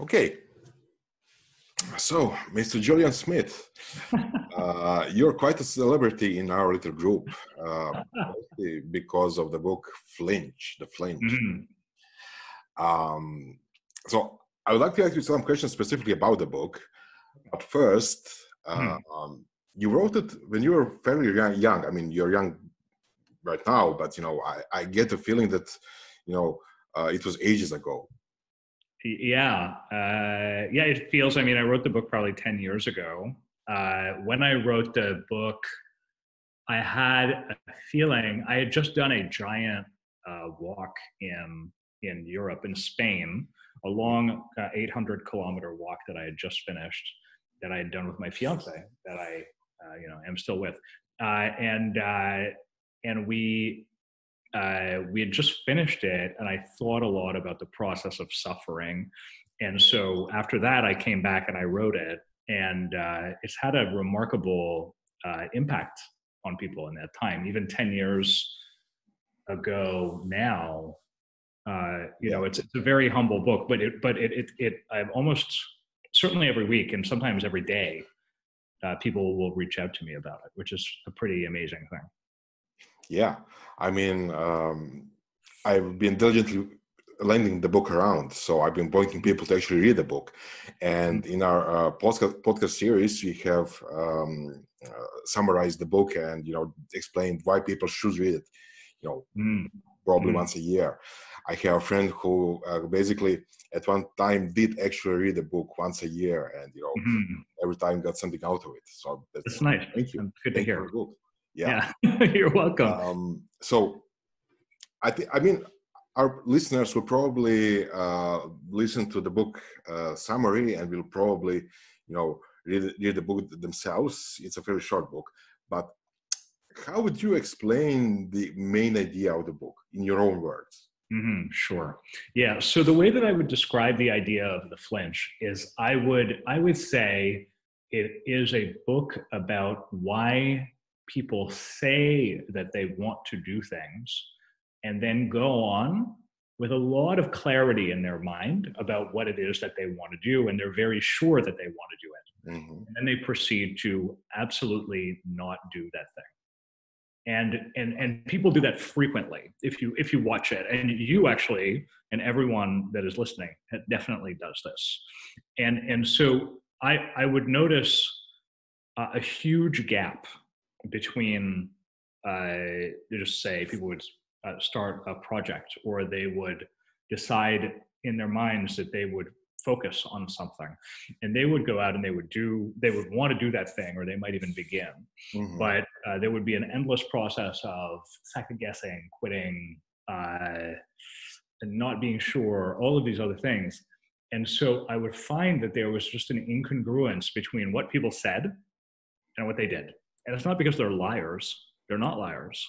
Okay, so Mr. Julien Smith, you're quite a celebrity in our little group, mostly because of the book Flinch, the Flinch. Mm-hmm. So I would like to ask you some questions specifically about the book. But first, you wrote it when you were fairly young. I mean, you're young right now, but I get the feeling that it was ages ago. Yeah. It feels, I wrote the book probably 10 years ago. When I wrote the book, I had a feeling I had just done a giant walk in Europe, in Spain, a long 800-kilometer walk that I had just finished, that I had done with my fiance, that I am still with. And we had just finished it, and I thought a lot about the process of suffering. And so after that, I came back and I wrote it, and it's had a remarkable impact on people in that time. Even 10 years ago now, it's a very humble book, but I'm almost certainly every week, and sometimes every day, people will reach out to me about it, which is a pretty amazing thing. Yeah, I've been diligently lending the book around, so I've been pointing people to actually read the book. And in our podcast series, we have summarized the book and explained why people should read it. Probably once a year. I have a friend who basically at one time did actually read the book once a year, and every time got something out of it. So that's nice. Thank you. Good to hear. Yeah. You're welcome. So our listeners will probably listen to the book summary and will probably read the book themselves. It's a very short book, but how would you explain the main idea of the book in your own words? Sure. Yeah. So the way that I would describe the idea of the Flinch is I would say it is a book about why people say that they want to do things and then go on with a lot of clarity in their mind about what it is that they want to do, and they're very sure that they want to do it. And then they proceed to absolutely not do that thing. And people do that frequently if you watch it, and you actually, and everyone that is listening definitely does this. And so I would notice a huge gap between just say people would start a project, or they would decide in their minds that they would focus on something, and they would go out and they would want to do that thing, or they might even begin. But there would be an endless process of second guessing, quitting, and not being sure, all of these other things. And so I would find that there was just an incongruence between what people said and what they did. And it's not because they're liars. They're not liars.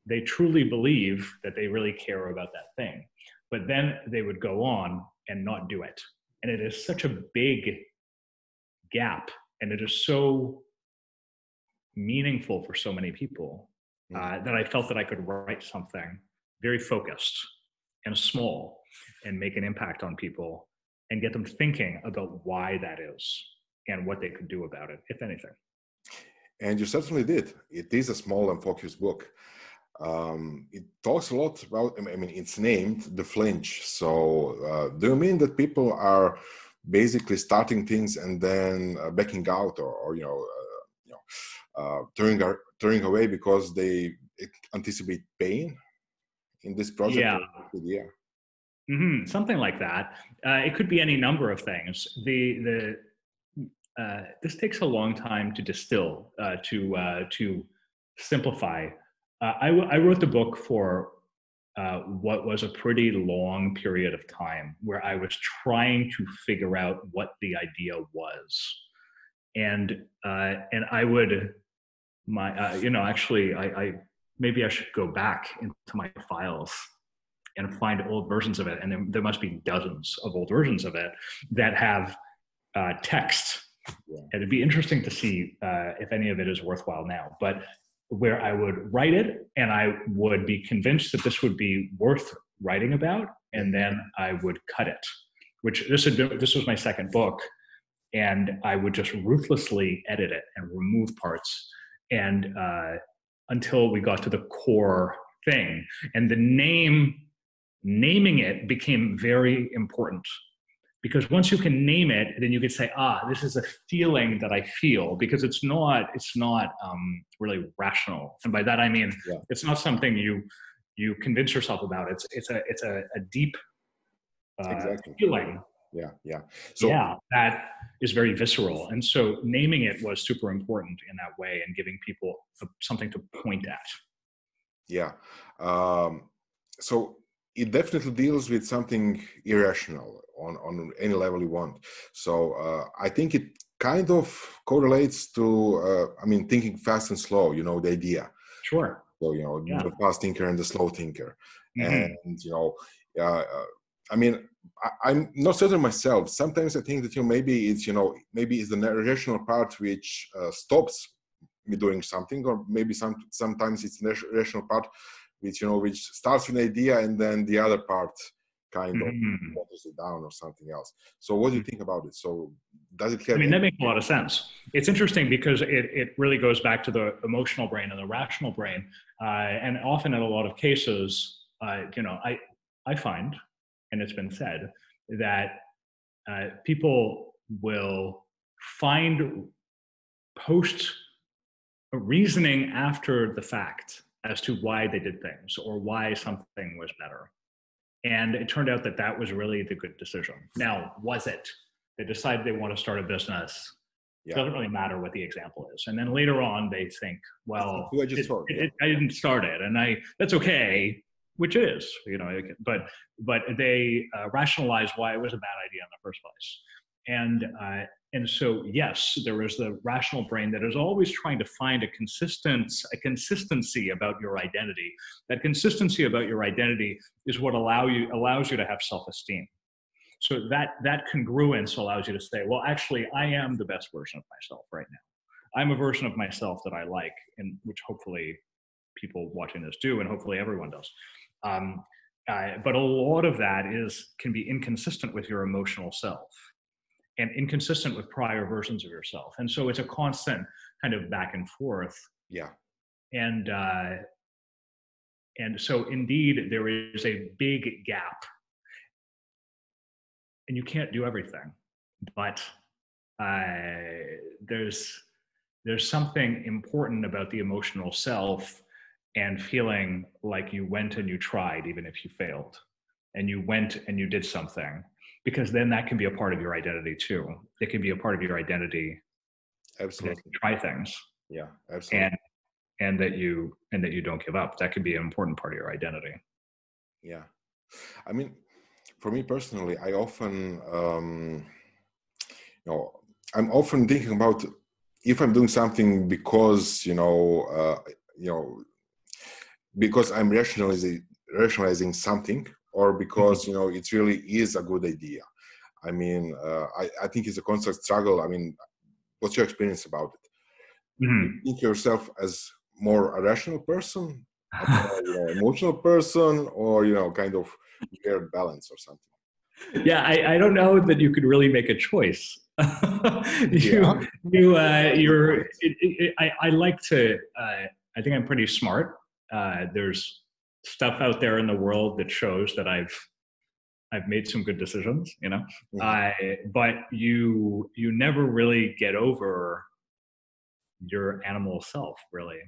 They truly believe that they really care about that thing. But then they would go on and not do it. And it is such a big gap, and it is so meaningful for so many people that I felt that I could write something very focused and small and make an impact on people and get them thinking about why that is and what they could do about it, if anything. And you certainly did. It is a small and focused book. It talks a lot about, it's named The Flinch. So do you mean that people are basically starting things and then backing out or turning away because they anticipate pain in this project? Yeah. Something like that. It could be any number of things. This takes a long time to distill, to simplify. I wrote the book for what was a pretty long period of time where I was trying to figure out what the idea was, and I would maybe I should go back into my files and find old versions of it, and there must be dozens of old versions of it that have text. And it'd be interesting to see if any of it is worthwhile now, but where I would write it and I would be convinced that this would be worth writing about, and then I would cut it, which this was my second book. And I would just ruthlessly edit it and remove parts, and until we got to the core thing. And the naming it became very important, because once you can name it, then you could say, this is a feeling that I feel, because it's not really rational. And by that I mean, it's not something you convince yourself about. It's a deep feeling. So that is very visceral, and so naming it was super important in that way, and giving people something to point at. So it definitely deals with something irrational on any level you want. So I think it kind of correlates to thinking fast and slow, the idea. Sure. So the fast thinker and the slow thinker. And I'm not certain myself. Sometimes I think that maybe it's the rational part which stops me doing something, or maybe sometimes it's the rational part which starts with an idea, and then the other part kind of waters it down or something else. So what do you think about it? So does it have... that makes a lot of sense. It's interesting because it really goes back to the emotional brain and the rational brain, and often in a lot of cases, I find, and it's been said, that people will find reasoning after the fact as to why they did things or why something was better. And it turned out that was really the good decision. Now, was it? They decide they want to start a business. It doesn't really matter what the example is. And then later on, they think, well, I didn't start it, and that's okay. Which it is, but they rationalize why it was a bad idea in the first place. And so, yes, there is the rational brain that is always trying to find a consistency about your identity. That consistency about your identity is what allows you to have self-esteem. So that congruence allows you to say, well, actually, I am the best version of myself right now. I'm a version of myself that I like, and which hopefully people watching this do, and hopefully everyone does. But a lot of that can be inconsistent with your emotional self, and inconsistent with prior versions of yourself. And so it's a constant kind of back and forth. And so indeed, there is a big gap, and you can't do everything, but there's something important about the emotional self, and feeling like you went and you tried, even if you failed, and you went and you did something, because then that can be a part of your identity too. It can be a part of your identity. Absolutely. You try things. Yeah, absolutely. And that you don't give up. That can be an important part of your identity. Yeah. For me personally, I often, I'm often thinking about if I'm doing something because, because I'm rationalizing something, or because it really is a good idea. I think it's a constant struggle. What's your experience about it? You think yourself as more a rational person, a more emotional person, or kind of weird balance or something? Yeah, I don't know that you could really make a choice. I like to. I think I'm pretty smart. There's stuff out there in the world that shows that I've made some good decisions, but you never really get over your animal self, really.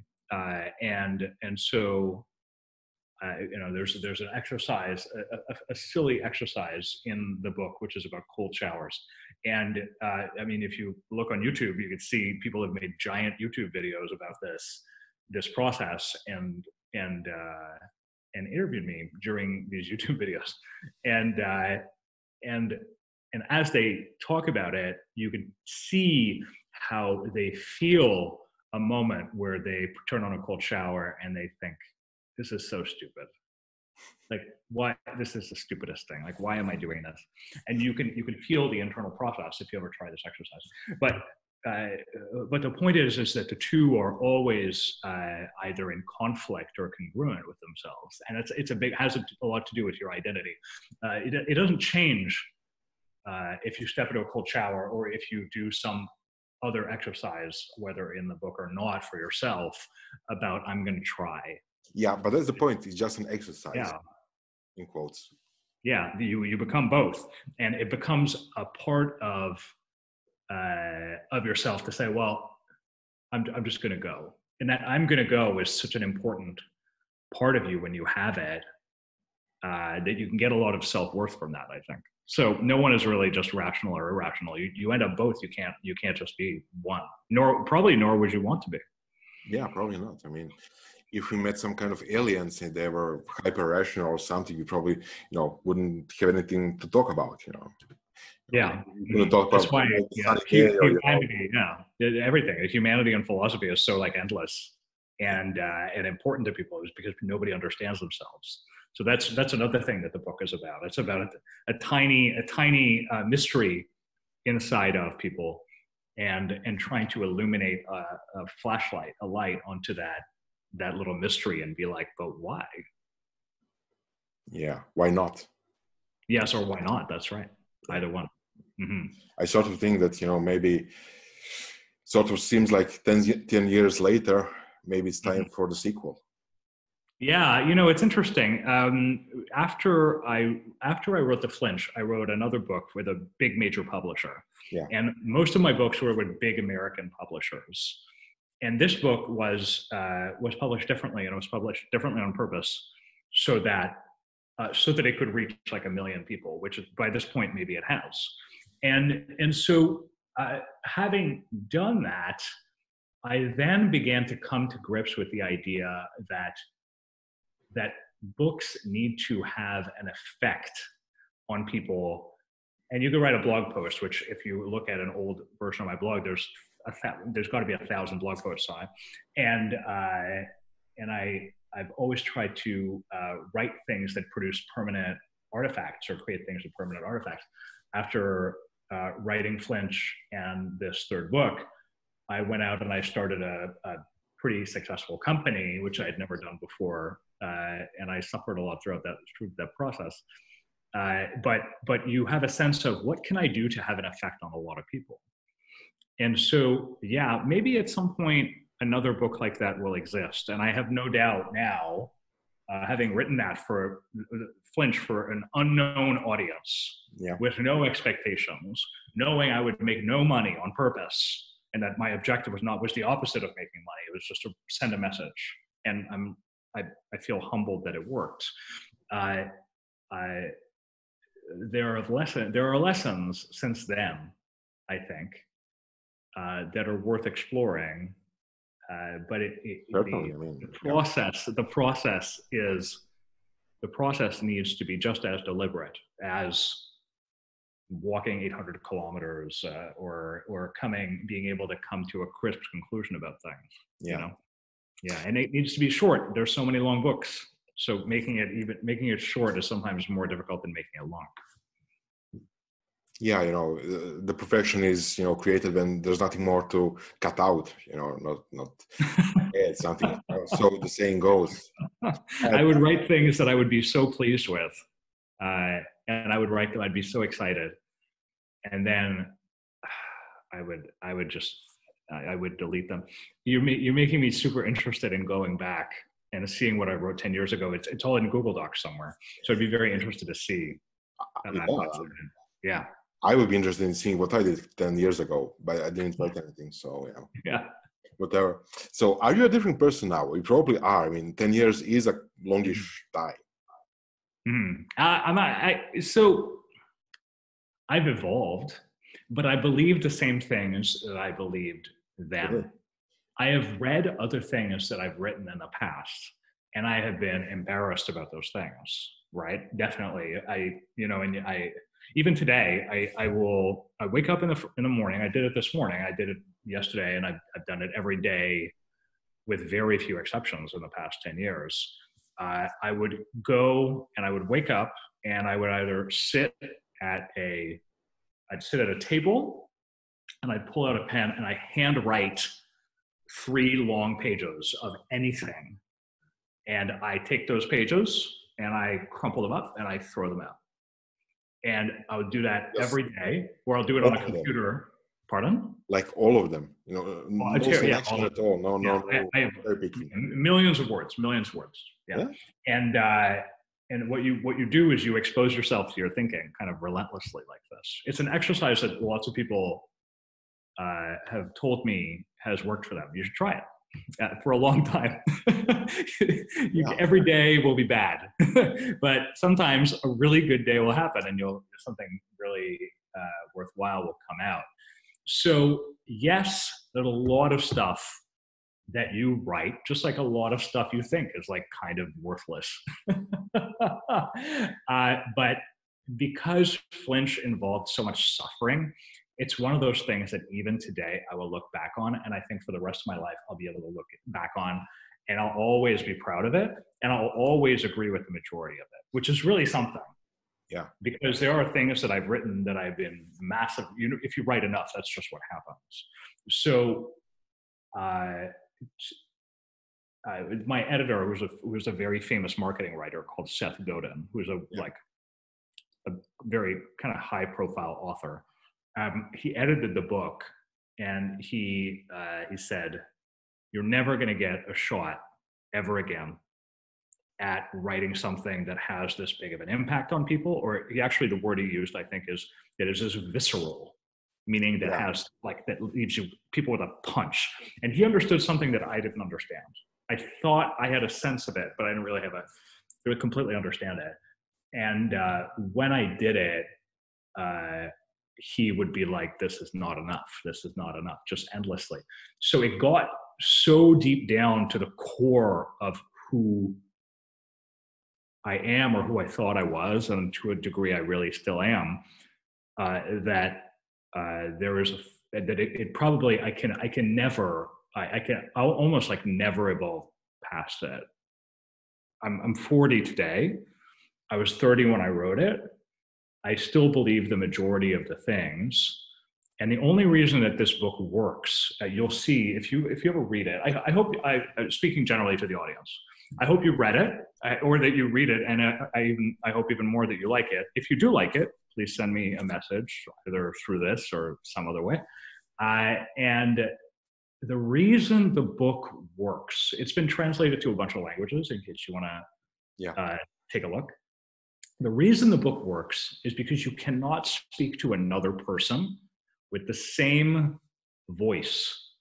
And so, there's an exercise, a silly exercise in the book, which is about cold showers. And if you look on YouTube, you can see people have made giant YouTube videos about this process, and interviewed me during these YouTube videos. And as they talk about it, you can see how they feel a moment where they turn on a cold shower and they think, this is so stupid. Like, why? This is the stupidest thing. Like, why am I doing this? And you can feel the internal process if you ever try this exercise. But but the point is that the two are always either in conflict or congruent with themselves, and has a lot to do with your identity. It doesn't change if you step into a cold shower or if you do some other exercise, whether in the book or not, for yourself, about I'm going to try. Yeah, but that's the point. It's just an exercise. Yeah. In quotes. Yeah, you become both, and it becomes a part of yourself to say, well, I'm just going to go, and that I'm going to go is such an important part of you when you have it, that you can get a lot of self-worth from that, I think. So no one is really just rational or irrational. You end up both. You can't just be one. Nor would you want to be. Yeah, probably not. I mean, if we met some kind of aliens and they were hyper rational or something, we probably, wouldn't have anything to talk about, Yeah. Talk That's about why humanity, everything. Humanity and philosophy is so like endless and important to people, is because nobody understands themselves. So that's another thing that the book is about. It's about a tiny mystery inside of people, and trying to illuminate a flashlight, a light onto that little mystery, and be like, but why? Yeah, why not? Yes, or why not? That's right. Either one. Mm-hmm. I sort of think that, maybe sort of seems like 10 years later, maybe it's time for the sequel. Yeah, it's interesting. After I wrote the Flinch, I wrote another book with a big major publisher. Yeah. And most of my books were with big American publishers. And this book was published differently, and it was published differently on purpose, so that it could reach like 1 million people, which is, by this point maybe it has. And so having done that, I then began to come to grips with the idea that books need to have an effect on people. And you could write a blog post, which if you look at an old version of my blog, there's got to be 1,000 blog posts on it. And I've always tried to write things that produce permanent artifacts, or create things with permanent artifacts. After writing Flinch and this third book, I went out and I started a pretty successful company, which I had never done before. And I suffered a lot throughout that process. But you have a sense of, what can I do to have an effect on a lot of people? And so, yeah, maybe at some point another book like that will exist. And I have no doubt now, having written that for Flinch for an unknown audience, with no expectations, knowing I would make no money on purpose, and that my objective was the opposite of making money. It was just to send a message. And I feel humbled that it worked. There are lessons since then, I think, that are worth exploring. But the process needs to be just as deliberate as walking 800 kilometers or being able to come to a crisp conclusion about things. Yeah. Yeah, and it needs to be short. There's so many long books, so making it short is sometimes more difficult than making it long. Yeah, the perfection is created when there's nothing more to cut out. Not add something. So the saying goes. I would write things that I would be so pleased with, and I would write them. I'd be so excited, and then I would delete them. You're making me super interested in going back and seeing what I wrote 10 years ago. It's all in Google Docs somewhere. So I'd be very interested to see. Yeah. I would be interested in seeing what I did 10 years ago, but I didn't write anything. So, yeah. Whatever. So are you a different person now? You probably are. I mean, 10 years is a longish time. So I've evolved, but I believe the same things that I believed then. Mm-hmm. I have read other things that I've written in the past, and I have been embarrassed about those things, right? Definitely. Even today, I wake up in the morning. I did it this morning. I did it yesterday, and I've done it every day with very few exceptions in the past 10 years. I would go and I would wake up, and I would either sit at a table and I pull out a pen and I handwrite 3 long pages of anything. And I take those pages and I crumple them up and I throw them out. And I would do that every day, or I'll do it on a computer. Pardon? Like all of them, you know, no selection at all. No, I have millions of words. Yeah. And what you do is you expose yourself to your thinking kind of relentlessly like this. It's an exercise that lots of people have told me has worked for them. You should try it for a long time. Every day will be bad, but sometimes a really good day will happen, and something really worthwhile will come out. So yes, there's a lot of stuff that you write, just like a lot of stuff you think is like kind of worthless. But because Flinch involved so much suffering, it's one of those things that even today I will look back on, and I think for the rest of my life I'll be able to look back on, and I'll always be proud of it, and I'll always agree with the majority of it, which is really something. Yeah. Because there are things that I've written that I've been massive, if you write enough, that's just what happens. So my editor was a very famous marketing writer called Seth Godin, who's a very kind of high profile author. He edited the book, and he said, "You're never going to get a shot ever again at writing something that has this big of an impact on people." Or the word he used, I think, is that is this visceral, meaning that has that leaves people with a punch. And he understood something that I didn't understand. I thought I had a sense of it, but I didn't really completely understand it. And when I did it, he would be like, "This is not enough. This is not enough," just endlessly. So it got so deep down to the core of who I am, or who I thought I was, and to a degree I really still am, that there is it probably I'll almost like never evolve past it. I'm 40 today. I was 30 when I wrote it. I still believe the majority of the things. And the only reason that this book works, you'll see if you ever read it. I hope, speaking generally to the audience, I hope you read it, or that you read it, and I hope even more that you like it. If you do like it, please send me a message, either through this or some other way. And the reason the book works, it's been translated to a bunch of languages in case you want to take a look. The reason the book works is because you cannot speak to another person with the same voice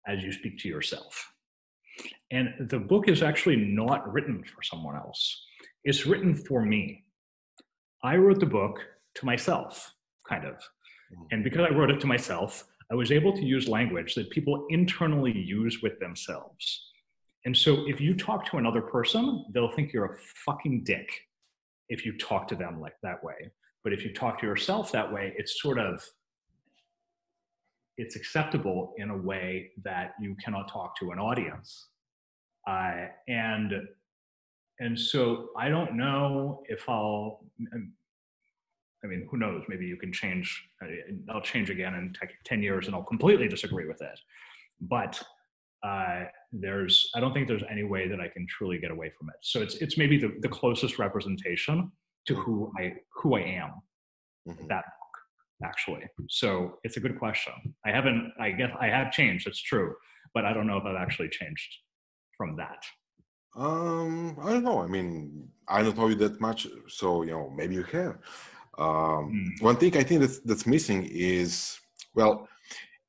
as you speak to yourself. And the book is actually not written for someone else. It's written for me. I wrote the book to myself, kind of. And because I wrote it to myself, I was able to use language that people internally use with themselves. And so if you talk to another person, they'll think you're a fucking dick if you talk to them like that way. But if you talk to yourself that way, it's acceptable in a way that you cannot talk to an audience. And so I don't know if who knows, maybe you can change, I'll change again in 10 years and I'll completely disagree with it. But I don't think there's any way that I can truly get away from it. So it's maybe the closest representation to who I am, that book, actually. So it's a good question. I guess I have changed, it's true, but I don't know if I've actually changed from that. I don't know. I mean, I don't know you that much, so maybe you have. One thing I think that's missing is, well,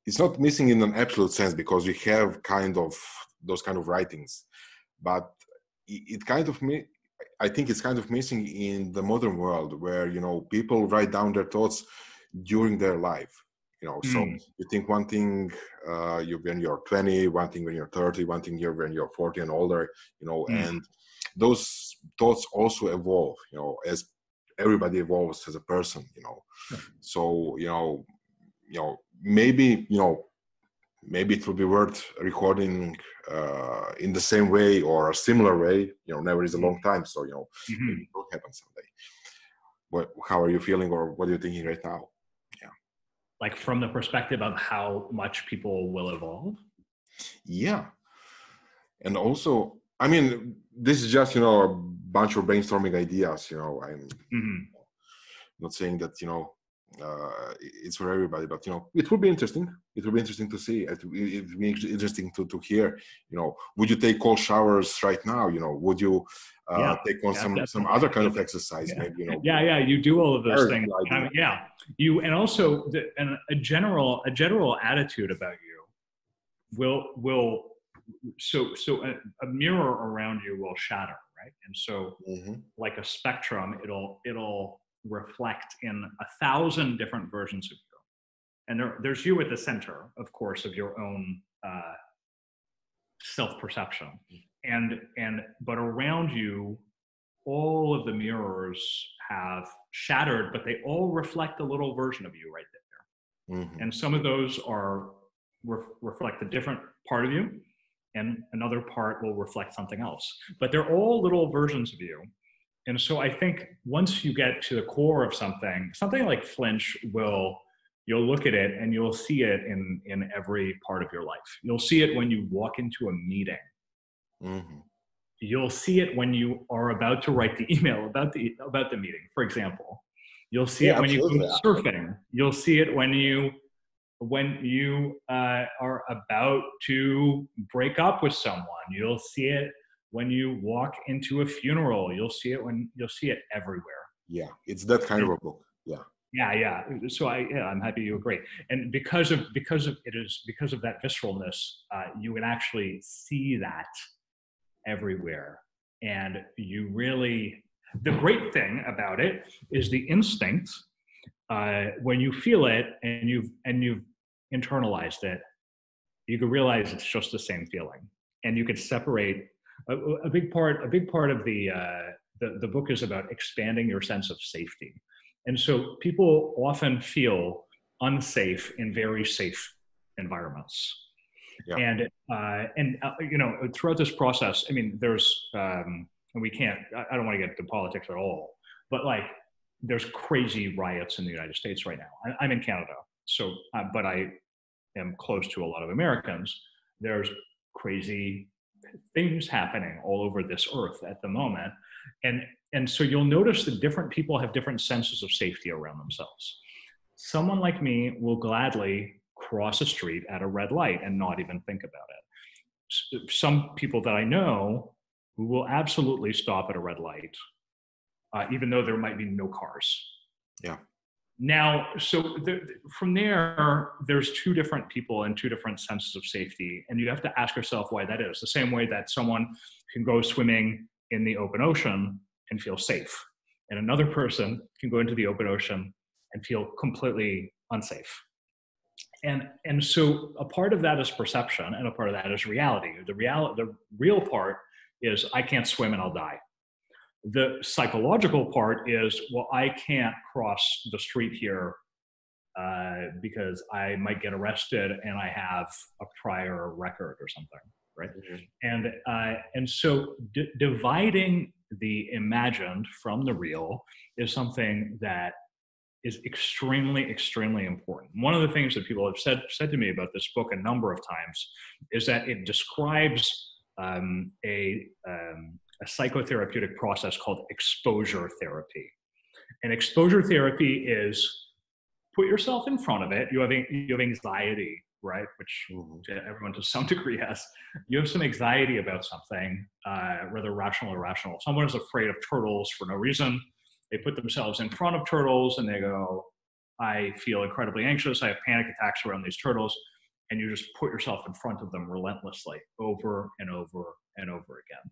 it's not missing in an absolute sense because we have kind of those kind of writings, but I think it's kind of missing in the modern world where people write down their thoughts during their life. So you think one thing when you're 20, one thing when you're 30, one thing when you're 40 and older, and those thoughts also evolve, as everybody evolves as a person, So, maybe it will be worth recording in the same way or a similar way. Never is a long time, so maybe it will happen someday. How are you feeling, or what are you thinking right now? like from the perspective of how much people will evolve? Yeah. And also, I mean, this is just, a bunch of brainstorming ideas, I'm not saying that, it's for everybody, but, it will be interesting. It will be interesting to see. It will be interesting to hear, would you take cold showers right now? Would you take on some other kind of exercise, maybe, you do all of those things. And also a general attitude about you will a mirror around you will shatter, right? And so like a spectrum, it'll reflect in 1,000 different versions of you. And there's you at the center, of course, of your own self-perception. But around you, all of the mirrors have shattered, but they all reflect a little version of you right there. And some of those reflect a different part of you, and another part will reflect something else. But they're all little versions of you. And so I think once you get to the core of something like Flinch you'll look at it and you'll see it in every part of your life. You'll see it when you walk into a meeting. You'll see it when you are about to write the email about the meeting, for example. You'll see it when you go surfing. You'll see it when you are about to break up with someone. You'll see it when you walk into a funeral. You'll see it everywhere. Yeah, it's that kind of a book. Yeah. So I'm happy you agree. And because of that visceralness, you can actually see that everywhere. And the great thing about it is the instinct. When you feel it and you've internalized it, you can realize it's just the same feeling, and you could separate. A big part of the book is about expanding your sense of safety, and so people often feel unsafe in very safe environments. And throughout this process, I mean, there's and I don't want to get into politics at all, but like, there's crazy riots in the United States right now. I'm in Canada, so but I am close to a lot of Americans. There's crazy things happening all over this earth at the moment, and so you'll notice that different people have different senses of safety around themselves. Someone like me will gladly cross a street at a red light and not even think about it. Some people that I know who will absolutely stop at a red light, even though there might be no cars. Yeah. Now, so from there, there's two different people and two different senses of safety, and you have to ask yourself why that is. The same way that someone can go swimming in the open ocean and feel safe, and another person can go into the open ocean and feel completely unsafe. And so a part of that is perception, and a part of that is reality. The real part is I can't swim and I'll die. The psychological part is, well, I can't cross the street here because I might get arrested and I have a prior record or something, right? And so dividing the imagined from the real is something that is extremely, extremely important. One of the things that people have said to me about this book a number of times is that it describes a psychotherapeutic process called exposure therapy. And exposure therapy is put yourself in front of it. You have anxiety, right? Which everyone to some degree has. You have some anxiety about something, whether rational or irrational. Someone is afraid of turtles for no reason. They put themselves in front of turtles and they go, I feel incredibly anxious. I have panic attacks around these turtles. And you just put yourself in front of them relentlessly over and over and over again.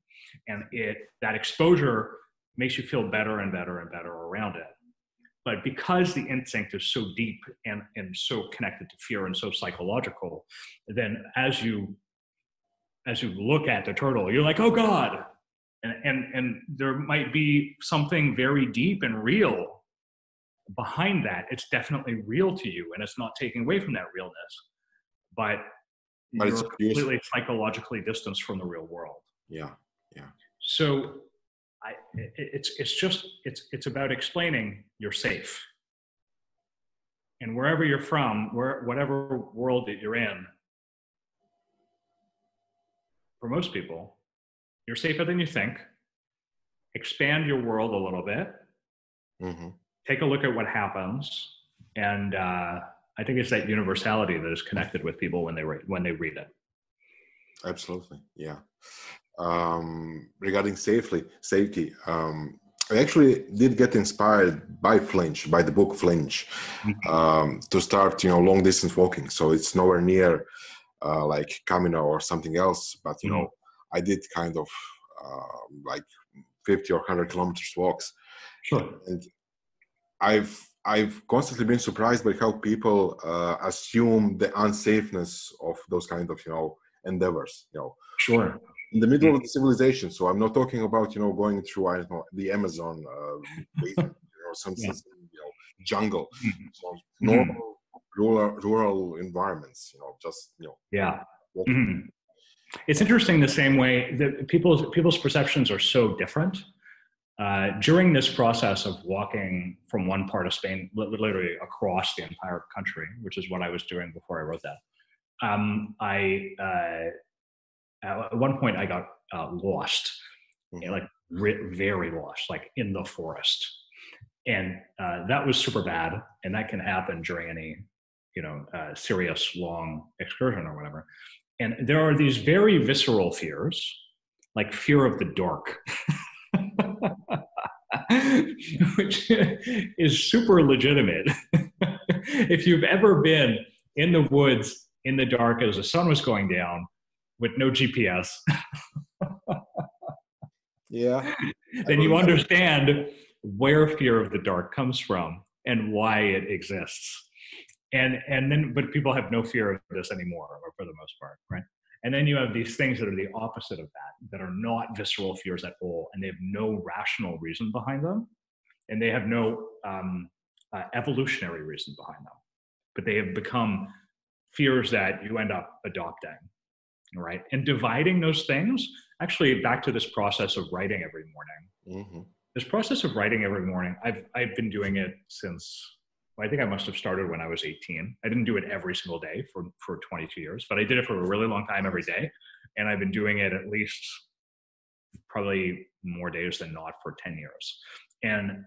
And that exposure makes you feel better and better and better around it. But because the instinct is so deep and so connected to fear and so psychological, then as you look at the turtle, you're like, oh God. And there might be something very deep and real behind that. It's definitely real to you, and it's not taking away from that realness. But you're completely psychologically distanced from the real world. Yeah. So it's about explaining you're safe. And wherever you're from, whatever world that you're in, for most people, you're safer than you think. Expand your world a little bit. Mm-hmm. Take a look at what happens. And I think it's that universality that is connected with people when they read it. Absolutely, yeah. Regarding safety, I actually did get inspired by Flinch, by the book Flinch, to start, long distance walking. So it's nowhere near like Camino or something else, but I did kind of like 50 or 100 kilometers walks. Sure. And I've constantly been surprised by how people assume the unsafeness of those kind of endeavors. Sure. In the middle of the civilization. So I'm not talking about going through, I don't know, the Amazon, some jungle. So normal rural environments. Yeah. It's interesting the same way that people's perceptions are so different. During this process of walking from one part of Spain, literally across the entire country, which is what I was doing before I wrote that, at one point I got lost, like very lost, like in the forest. And that was super bad. And that can happen during any, serious long excursion or whatever. And there are these very visceral fears, like fear of the dark, which is super legitimate. If you've ever been in the woods in the dark as the sun was going down with no GPS, then you understand where fear of the dark comes from and why it exists. But people have no fear of this anymore, or for the most part, right? And then you have these things that are the opposite of that are not visceral fears at all, and they have no rational reason behind them, and they have no evolutionary reason behind them, but they have become fears that you end up adopting, right? And dividing those things, actually back to this process of writing every morning. This process of writing every morning, I've been doing it since, I think I must have started when I was 18. I didn't do it every single day for 22 years, but I did it for a really long time every day. And I've been doing it at least probably more days than not for 10 years. And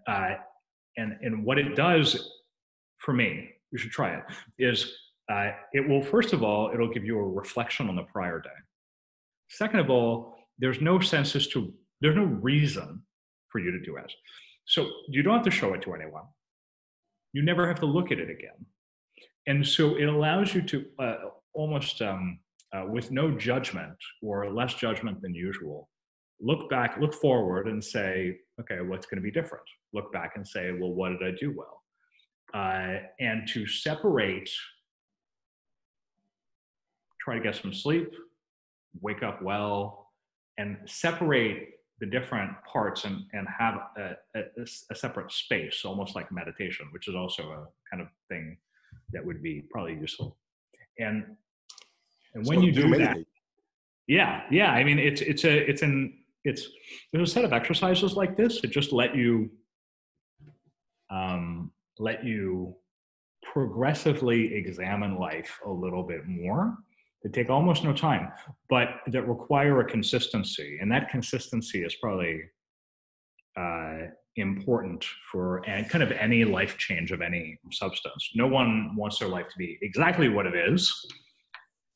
what it does for me, you should try it, is it will, first of all, it'll give you a reflection on the prior day. Second of all, there's no reason for you to do it. So you don't have to show it to anyone. You never have to look at it again. And so it allows you to almost with no judgment or less judgment than usual, look forward and say, okay, what's going to be different? Look back and say, well, what did I do well? And to separate, try to get some sleep, wake up well, and separate the different parts and have a separate space, almost like meditation, which is also a kind of thing that would be probably useful. And when you do that, I mean, there's a set of exercises like this that just let you progressively examine life a little bit more. They take almost no time, but that require a consistency. And that consistency is probably important for kind of any life change of any substance. No one wants their life to be exactly what it is.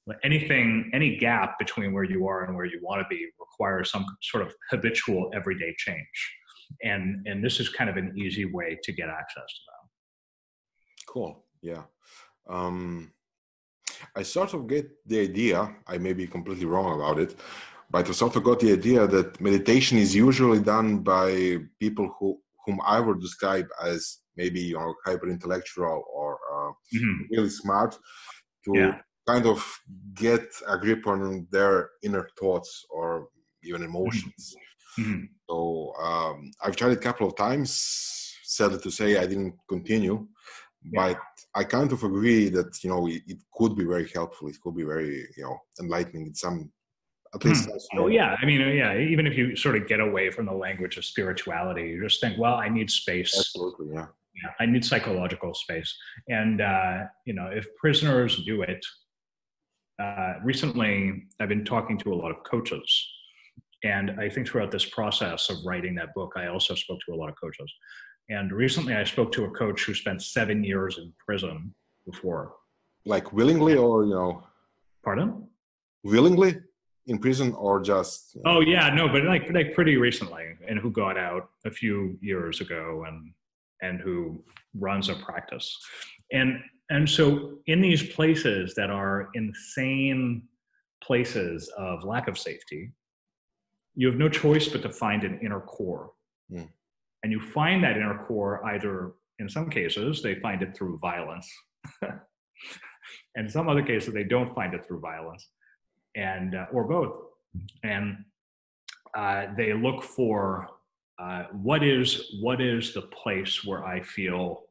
But any gap between where you are and where you want to be requires some sort of habitual everyday change. And this is kind of an easy way to get access to that. Cool. Yeah. I sort of get the idea, I may be completely wrong about it, but I sort of got the idea that meditation is usually done by people whom I would describe as maybe hyper intellectual or really smart, to kind of get a grip on their inner thoughts or even emotions. So I've tried it a couple of times. Sadly to say, I didn't continue, but I kind of agree that it could be very helpful. It could be very enlightening in some, at least. Even if you sort of get away from the language of spirituality, you just think, well, I need space. Absolutely, yeah. Yeah, I need psychological space. And, if prisoners do it, recently I've been talking to a lot of coaches. And I think throughout this process of writing that book, I also spoke to a lot of coaches. And recently I spoke to a coach who spent 7 years in prison before. Like willingly or, Pardon? willingly in prison or just... Oh yeah, no, but like pretty recently, and who got out a few years ago and who runs a practice. And so in these places that are insane places of lack of safety, you have no choice but to find an inner core. Mm. And you find that inner core either, in some cases, they find it through violence. And in some other cases, they don't find it through violence, or both. And they look for what is the place where I feel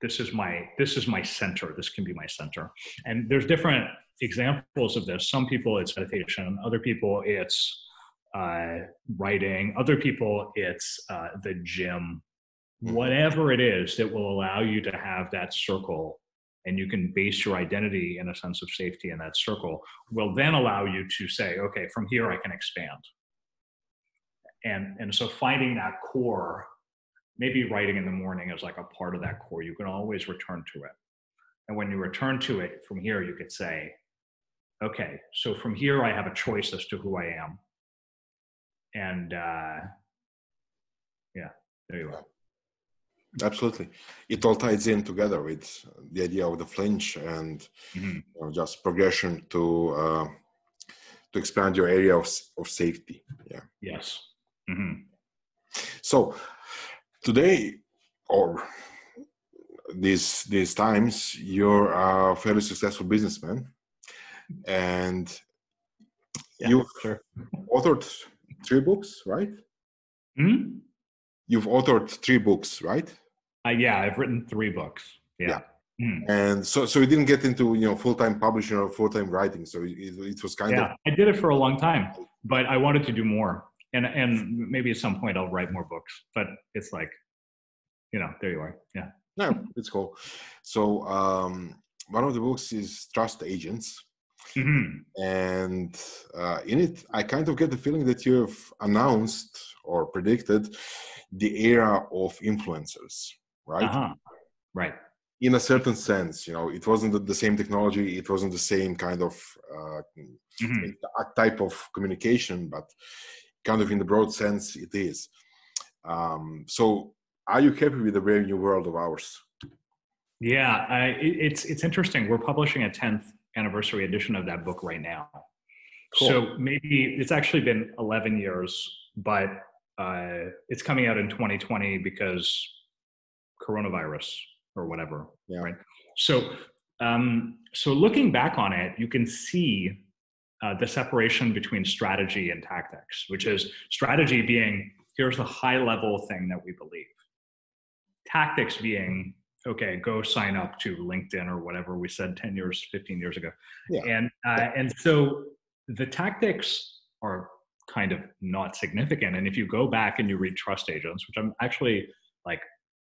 this is my center. This can be my center. And there's different examples of this. Some people it's meditation. Other people it's writing. Other people it's the gym. Whatever it is that will allow you to have that circle, and you can base your identity in a sense of safety in that circle, will then allow you to say, okay, from here I can expand. And so finding that core, maybe writing in the morning is like a part of that core. You can always return to it. And when you return to it from here, you could say, okay, so from here I have a choice as to who I am. And there you are. Absolutely. It all ties in together with the idea of the flinch and just progression to expand your area of safety. Yeah. Yes. Mm-hmm. So today, or these times, you're a fairly successful businessman, and you've authored 3 books, right? Mm-hmm. You've authored 3 books, right? Yeah, I've written 3 books. Yeah. Mm-hmm. And so you didn't get into full-time publishing or full-time writing. So it was kind of... I did it for a long time, but I wanted to do more. And maybe at some point I'll write more books. But it's like, there you are. Yeah. No, it's cool. So one of the books is Trust Agents. Mm-hmm. And in it, I kind of get the feeling that you've announced or predicted the era of influencers, right? Uh-huh. Right. In a certain sense, it wasn't the same technology, it wasn't the same kind of type of communication, but kind of in the broad sense, it is. So are you happy with the brave new world of ours? Yeah, it's interesting. We're publishing a 10th anniversary edition of that book right now. Cool. So maybe it's actually been 11 years, but it's coming out in 2020 because coronavirus or whatever, right? So looking back on it, you can see the separation between strategy and tactics, which is strategy being, here's the high level thing that we believe. Tactics being, okay, go sign up to LinkedIn or whatever we said 10 years, 15 years ago. Yeah. And so the tactics are kind of not significant. And if you go back and you read Trust Agents, which I'm actually like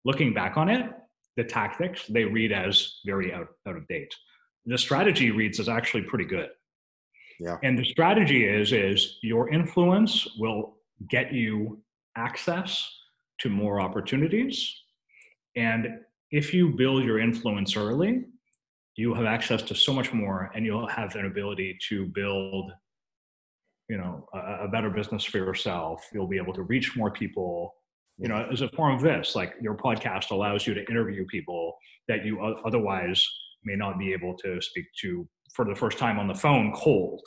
looking back on it, the tactics, they read as very out of date. The strategy reads as actually pretty good. Yeah. And the strategy is your influence will get you access to more opportunities. And if you build your influence early, you have access to so much more, and you'll have an ability to build, a better business for yourself. You'll be able to reach more people, as a form of this, like your podcast allows you to interview people that you otherwise may not be able to speak to for the first time on the phone cold,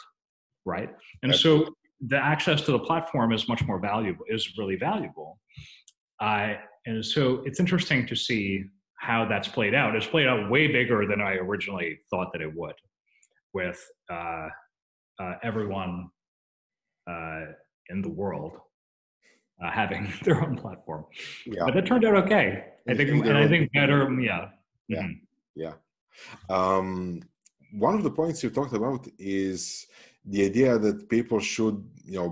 right? And so the access to the platform is much more valuable, is really valuable. And so it's interesting to see how that's played out. It's played out way bigger than I originally thought that it would, with everyone in the world having their own platform. Yeah. But that turned out okay. I think better. Yeah. Yeah. Mm-hmm. Yeah. One of the points you talked about is the idea that people should,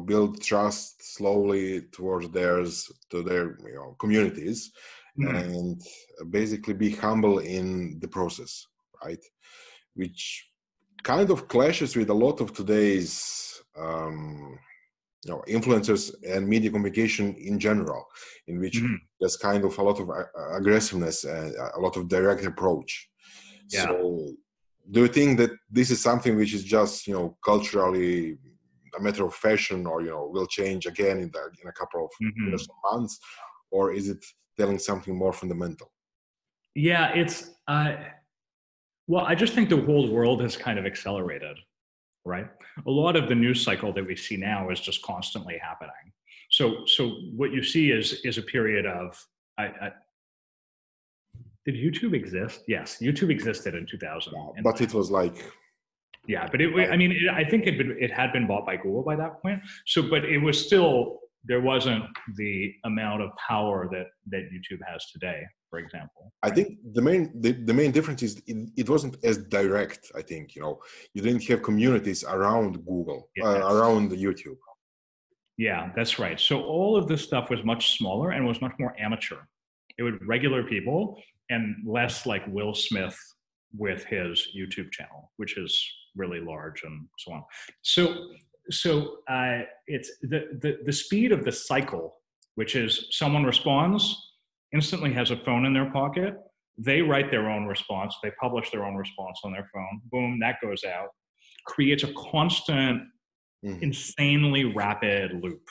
build trust slowly towards their communities, and basically be humble in the process, right? Which kind of clashes with a lot of today's influencers and media communication in general, in which there's kind of a lot of aggressiveness and a lot of direct approach. Yeah. So do you think that this is something which is just, culturally a matter of fashion, or, will change again in a couple of years or months, or is it telling something more fundamental? Yeah, it's, well, I just think the whole world has kind of accelerated, right? A lot of the news cycle that we see now is just constantly happening. So what you see is a period of, did YouTube exist? Yes, YouTube existed in 2000. Yeah, but it was like... Yeah, but I think it had been bought by Google by that point. So, but it was still, there wasn't the amount of power that YouTube has today, for example. I think the main difference is it wasn't as direct. I think, you didn't have communities around Google, around YouTube. Yeah, that's right. So all of this stuff was much smaller and was much more amateur. It was regular people and less like Will Smith with his YouTube channel, which is really large and so on. So it's the speed of the cycle, which is someone responds, instantly has a phone in their pocket, they write their own response, they publish their own response on their phone, boom, that goes out, creates a constant, insanely rapid loop.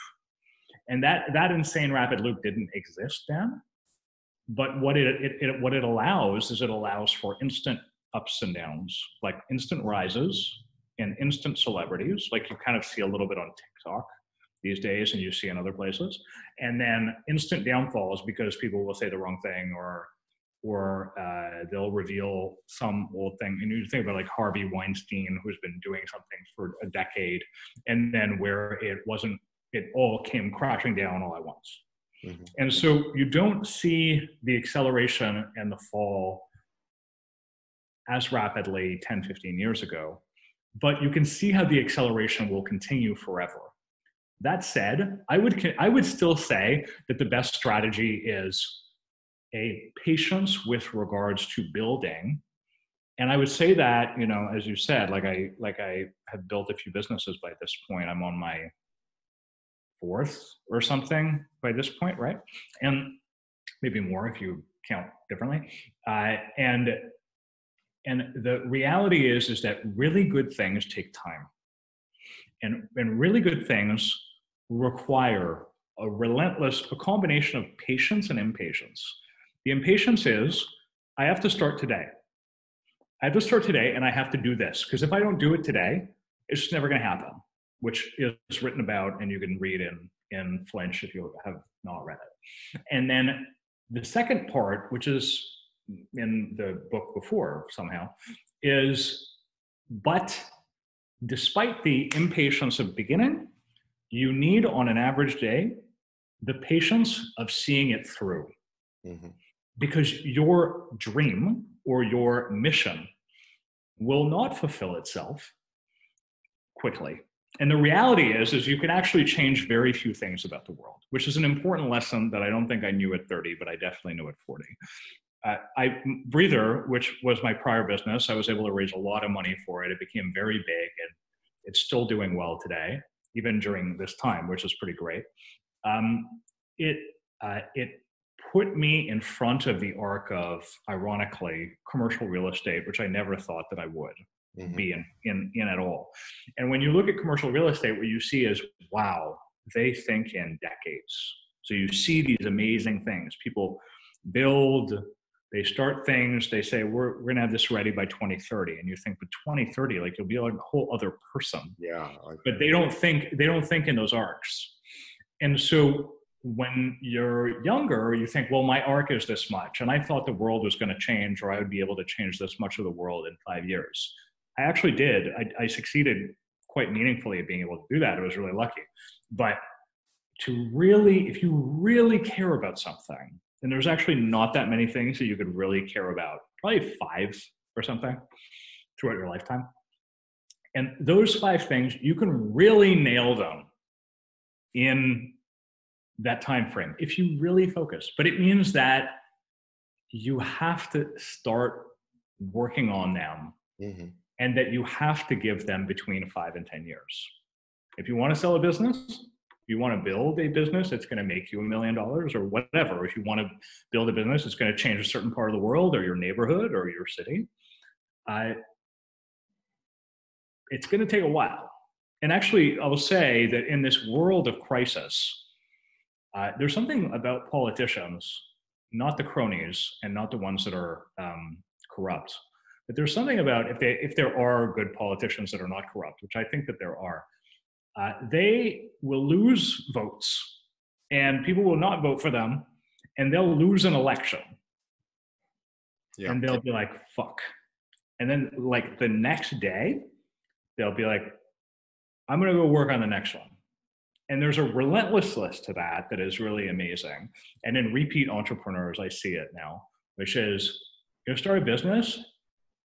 And that insane rapid loop didn't exist then. But what it allows is it allows for instant ups and downs, like instant rises and instant celebrities, like you kind of see a little bit on TikTok these days and you see in other places, and then instant downfalls because people will say the wrong thing or they'll reveal some old thing. And you think about like Harvey Weinstein, who's been doing something for a decade, and then where it all came crashing down all at once. And so you don't see the acceleration and the fall as rapidly 10, 15 years ago, but you can see how the acceleration will continue forever. That said, I would still say that the best strategy is a patience with regards to building. And I would say that, as you said, like I have built a few businesses by this point. I'm on my 4th or something by this point, right? And maybe more if you count differently. And the reality is that really good things take time. And really good things require a combination of patience and impatience. The impatience is, I have to start today. I have to start today and I have to do this. Because if I don't do it today, it's just never going to happen, which is written about and you can read in Flinch if you have not read it. And then the second part, which is in the book before somehow, is, but despite the impatience of beginning, you need on an average day the patience of seeing it through. Because your dream or your mission will not fulfill itself quickly. And the reality is you can actually change very few things about the world, which is an important lesson that I don't think I knew at 30, but I definitely knew at 40. Breather, which was my prior business, I was able to raise a lot of money for it. It became very big and it's still doing well today, even during this time, which is pretty great. It put me in front of the arc of, ironically, commercial real estate, which I never thought that I would be in at all. And when you look at commercial real estate, what you see is, wow, they think in decades. So you see these amazing things. People build, they start things, they say, we're going to have this ready by 2030. And you think, but 2030, like you'll be like a whole other person. Yeah. But they don't think in those arcs. And so when you're younger, you think, well, my arc is this much. And I thought the world was going to change, or I would be able to change this much of the world in 5 years. I actually did. I succeeded quite meaningfully at being able to do that. I was really lucky. But if you really care about something, and there's actually not that many things that you could really care about, probably 5 or something throughout your lifetime. And those 5 things, you can really nail them in that time frame if you really focus. But it means that you have to start working on them, Mm-hmm. and that you have to give them between 5 and 10 years. If you want to sell a business, if you want to build a business that's going to make you $1 million or whatever, if you want to build a business that's going to change a certain part of the world or your neighborhood or your city, it's going to take a while. And actually, I will say that in this world of crisis, there's something about politicians, not the cronies and not the ones that are corrupt, but there's something about if there are good politicians that are not corrupt, which I think that there are, they will lose votes and people will not vote for them, and they'll lose an election. Yeah. And they'll be like, fuck. And then like the next day, they'll be like, I'm going to go work on the next one. And there's a relentlessness to that that is really amazing. And in repeat entrepreneurs, I see it now, which is you start a business,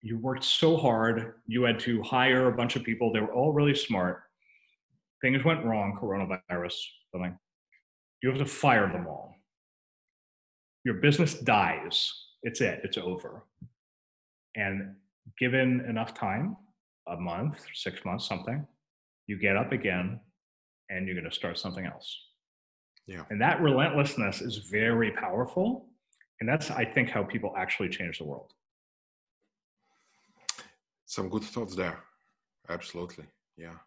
you worked so hard, you had to hire a bunch of people, they were all really smart. Things went wrong, coronavirus, something. You have to fire them all. Your business dies. It's it, it's over. And given enough time, a month, 6 months, something, you get up again and you're going to start something else. Yeah. And that relentlessness is very powerful. And that's, I think, how people actually change the world. Some good thoughts there. Absolutely. Yeah.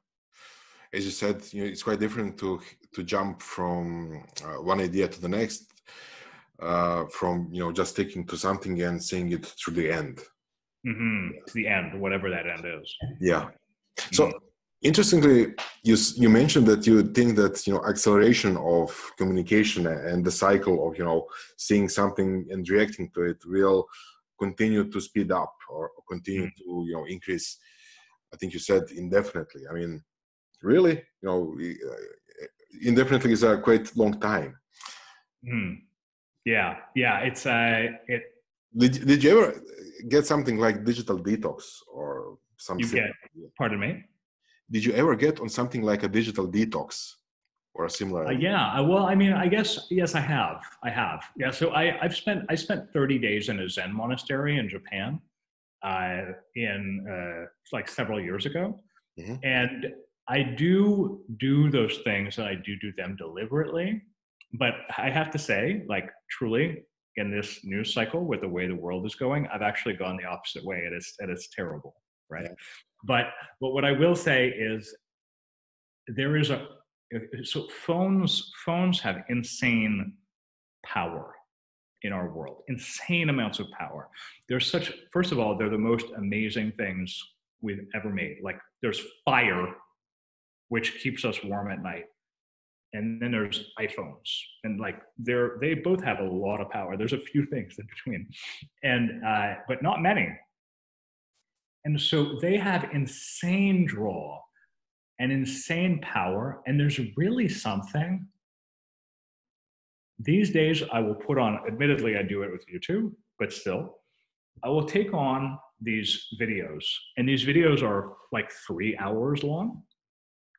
As you said, it's quite different to jump from one idea to the next, from, just sticking to something and seeing it through the end. Mm-hmm. To the end, whatever that end is. Yeah. So interestingly, you mentioned that you think that, acceleration of communication and the cycle of, seeing something and reacting to it will continue to speed up or continue to, increase. I think you said indefinitely. I mean, really, indefinitely is a quite long time. Yeah. It's Did you ever get something like digital detox or something? Pardon me? Did you ever get on something like a digital detox or a similar? Yeah. Well, I mean, I guess, yes, I have. Yeah. So I spent 30 days in a Zen monastery in Japan like several years ago. Mm-hmm. And I do those things, and I do them deliberately. But I have to say, like, truly, in this news cycle with the way the world is going, I've actually gone the opposite way, and it's terrible, right? Yeah. But what I will say is so phones have insane power in our world, insane amounts of power. First of all, they're the most amazing things we've ever made. Like, there's fire, which keeps us warm at night. And then there's iPhones, and like they both have a lot of power. There's a few things in between, and but not many. And so they have insane draw and insane power. And there's really something. These days, I will put on. Admittedly, I do it with YouTube, but still, I will take on these videos, and these videos are like 3 hours long,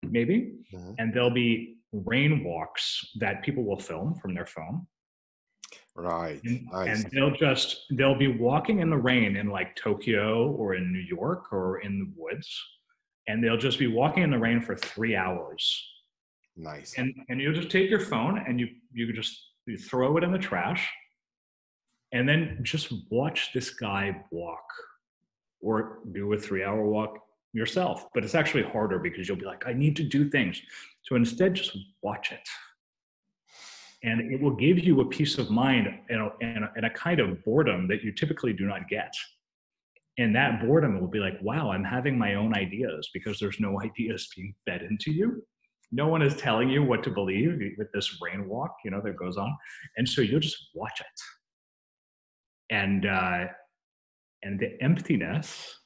maybe, and they'll be rain walks that people will film from their phone. Right. Nice. And they'll be walking in the rain in like Tokyo or in New York or in the woods. And they'll just be walking in the rain for 3 hours. Nice. And you'll just take your phone and you throw it in the trash and then just watch this guy walk or do a 3-hour walk yourself. But it's actually harder because you'll be like, I need to do things. So instead, just watch it. And it will give you a peace of mind and a kind of boredom that you typically do not get. And that boredom will be like, wow, I'm having my own ideas, because there's no ideas being fed into you. No one is telling you what to believe with this rain walk, that goes on. And so you'll just watch it. And the emptiness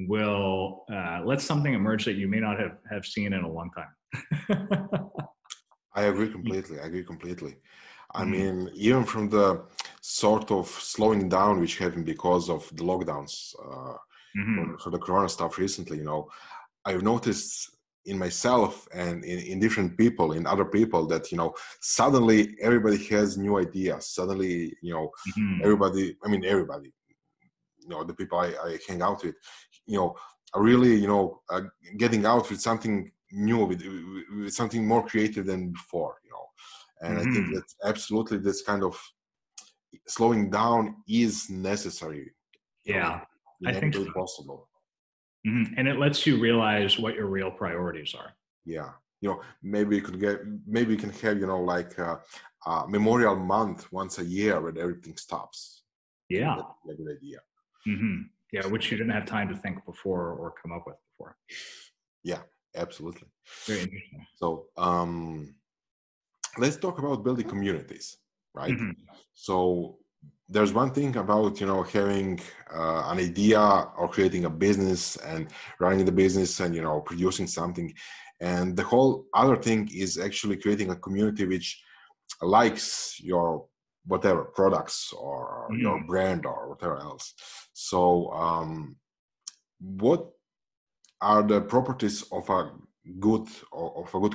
will let something emerge that you may not have seen in a long time. I agree completely. I mean, even from the sort of slowing down which happened because of the lockdowns for the corona stuff recently, I've noticed in myself and in different people, in other people, that, you know, suddenly everybody has new ideas. Suddenly, you know, everybody, you know, the people I hang out with, you know, are really, you know, getting out with something new, with something more creative than before, you know. And I think that absolutely this kind of slowing down is necessary. Yeah, I think so. Possible. And it lets you realize what your real priorities are. Yeah, you know, maybe you can have, you know, like a memorial month once a year where everything stops. Yeah, that's a good idea. Yeah, which you didn't have time to think before or come up with before. Yeah, absolutely. Very interesting. So let's talk about building communities, right? So there's one thing about, you know, having an idea or creating a business and running the business and, you know, producing something. And the whole other thing is actually creating a community which likes your whatever products or your brand or whatever else. So what are the properties of a good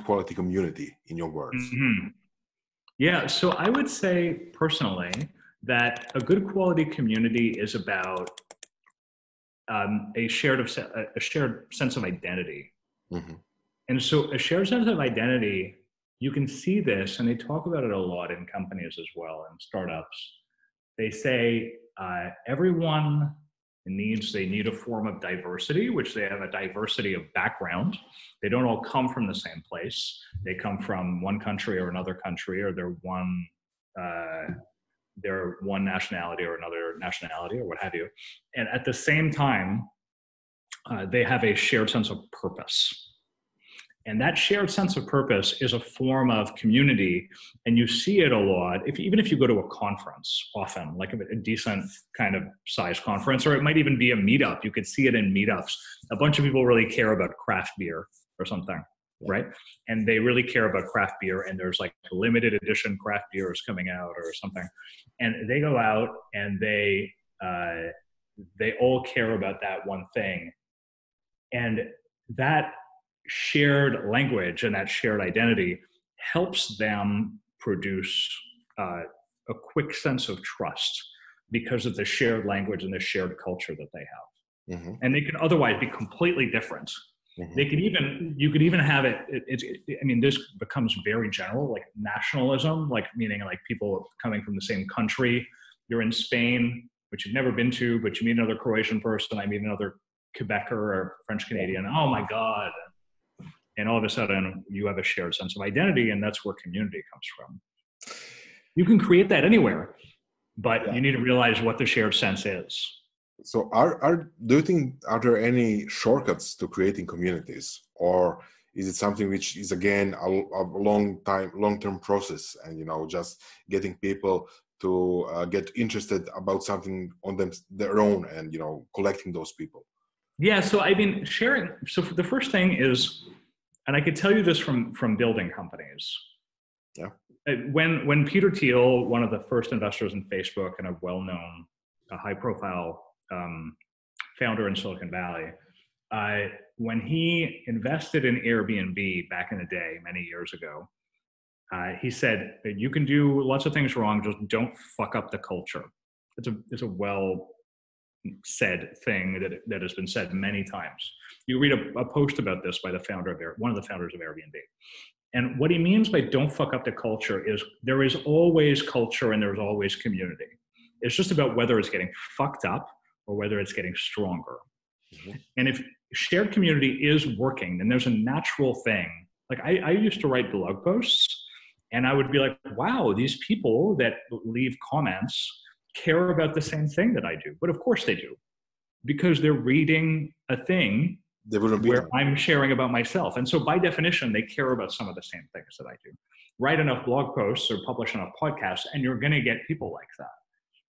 quality community in your words? Yeah, so I would say personally that a good quality community is about a shared sense of identity. And so a shared sense of identity, you can see this, and they talk about it a lot in companies as well, and startups. They say everyone they need a form of diversity, which they have a diversity of background. They don't all come from the same place. They come from one country or another country, or they're one nationality or another nationality, or what have you. And at the same time, they have a shared sense of purpose. And that shared sense of purpose is a form of community. And you see it a lot, even if you go to a conference, often, like a decent kind of size conference, or it might even be a meetup. You could see it in meetups. A bunch of people really care about craft beer or something, right? And they really care about craft beer, and there's like limited edition craft beers coming out or something. And they go out and they all care about that one thing. And that shared language and that shared identity helps them produce a quick sense of trust because of the shared language and the shared culture that they have. And they can otherwise be completely different. They could you could even have this becomes very general, like nationalism, like meaning like people coming from the same country. You're in Spain, which you've never been to, but you meet another Croatian person. I meet another Quebecer or French Canadian. Oh my God. And all of a sudden you have a shared sense of identity, and that's where community comes from. You can create that anywhere, but you need to realize what the shared sense is. So do you think, are there any shortcuts to creating communities, or is it something which is again a long-term process, and, you know, just getting people to get interested about something on their own, and, you know, collecting those people? Yeah, so I mean, sharing. So the first thing is, and I could tell you this from building companies. Yeah. When Peter Thiel, one of the first investors in Facebook and a well-known, high-profile founder in Silicon Valley, when he invested in Airbnb back in the day, many years ago, he said, you can do lots of things wrong, just don't fuck up the culture. It's a well said thing that has been said many times. You read a post about this by one of the founders of Airbnb. And what he means by don't fuck up the culture is there is always culture and there's always community. It's just about whether it's getting fucked up or whether it's getting stronger. And if shared community is working, then there's a natural thing. Like I used to write blog posts, and I would be like, wow, these people that leave comments care about the same thing that I do. But of course they do, because they're reading a thing where I'm sharing about myself. And so by definition, they care about some of the same things that I do. Write enough blog posts or publish enough podcasts, and you're going to get people like that.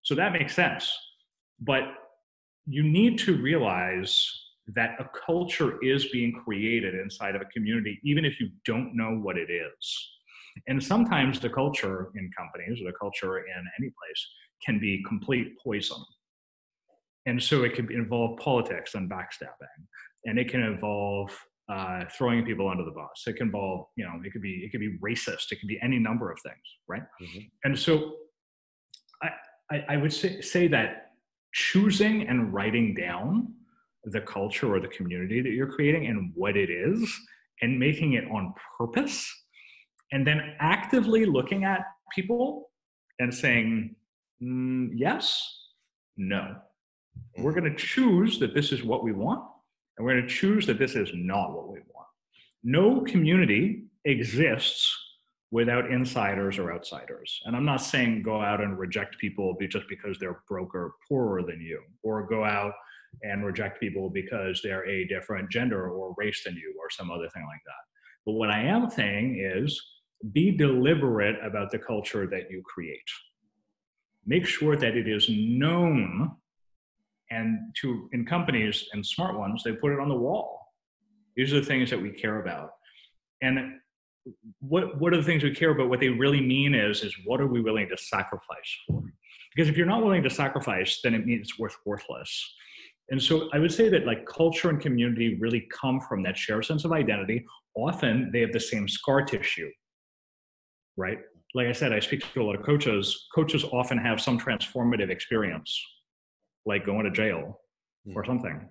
So that makes sense. But you need to realize that a culture is being created inside of a community, even if you don't know what it is. And sometimes the culture in companies or the culture in any place can be complete poison. And so it can involve politics and backstabbing. And it can involve throwing people under the bus. It can involve, it could be racist. It could be any number of things, right? Mm-hmm. And so I would say that choosing and writing down the culture or the community that you're creating and what it is, and making it on purpose, and then actively looking at people and saying, yes, no. We're going to choose that this is what we want, and we're going to choose that this is not what we want. No community exists without insiders or outsiders. And I'm not saying go out and reject people just because they're broke or poorer than you, or go out and reject people because they're a different gender or race than you, or some other thing like that. But what I am saying is be deliberate about the culture that you create. Make sure that it is known, and in companies and smart ones, they put it on the wall. These are the things that we care about. And what are the things we care about? What they really mean is what are we willing to sacrifice for? Because if you're not willing to sacrifice, then it means it's worthless. And so I would say that like culture and community really come from that shared sense of identity. Often they have the same scar tissue, right? Like I said, I speak to a lot of coaches. Coaches often have some transformative experience, like going to jail or something.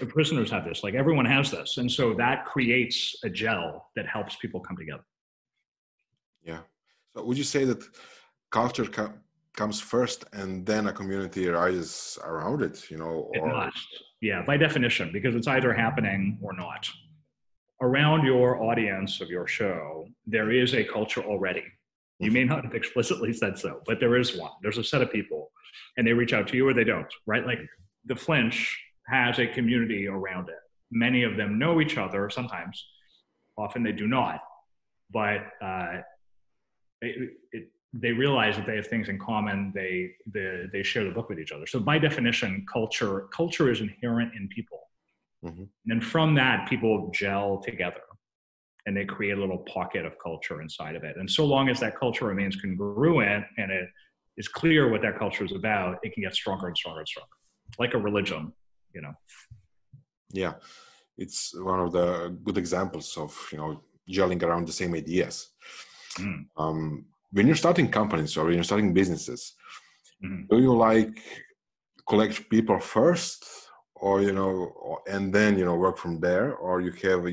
Prisoners have this, like everyone has this. And so that creates a gel that helps people come together. Yeah. So would you say that culture comes first and then a community arises around it, or... It must. Yeah, by definition, because it's either happening or not. Around your audience of your show, there is a culture already. You may not have explicitly said so, but there is one. There's a set of people, and they reach out to you or they don't, right? Like the Flinch has a community around it. Many of them know each other sometimes. Often they do not. But they realize that they have things in common. They share the book with each other. So by definition, culture is inherent in people. Mm-hmm. And from that, people gel together and they create a little pocket of culture inside of it. And so long as that culture remains congruent and it is clear what that culture is about, it can get stronger and stronger and stronger. Like a religion, Yeah, it's one of the good examples of, gelling around the same ideas. When you're starting companies or when you're starting businesses, do you collect people first, or and then work from there, or you have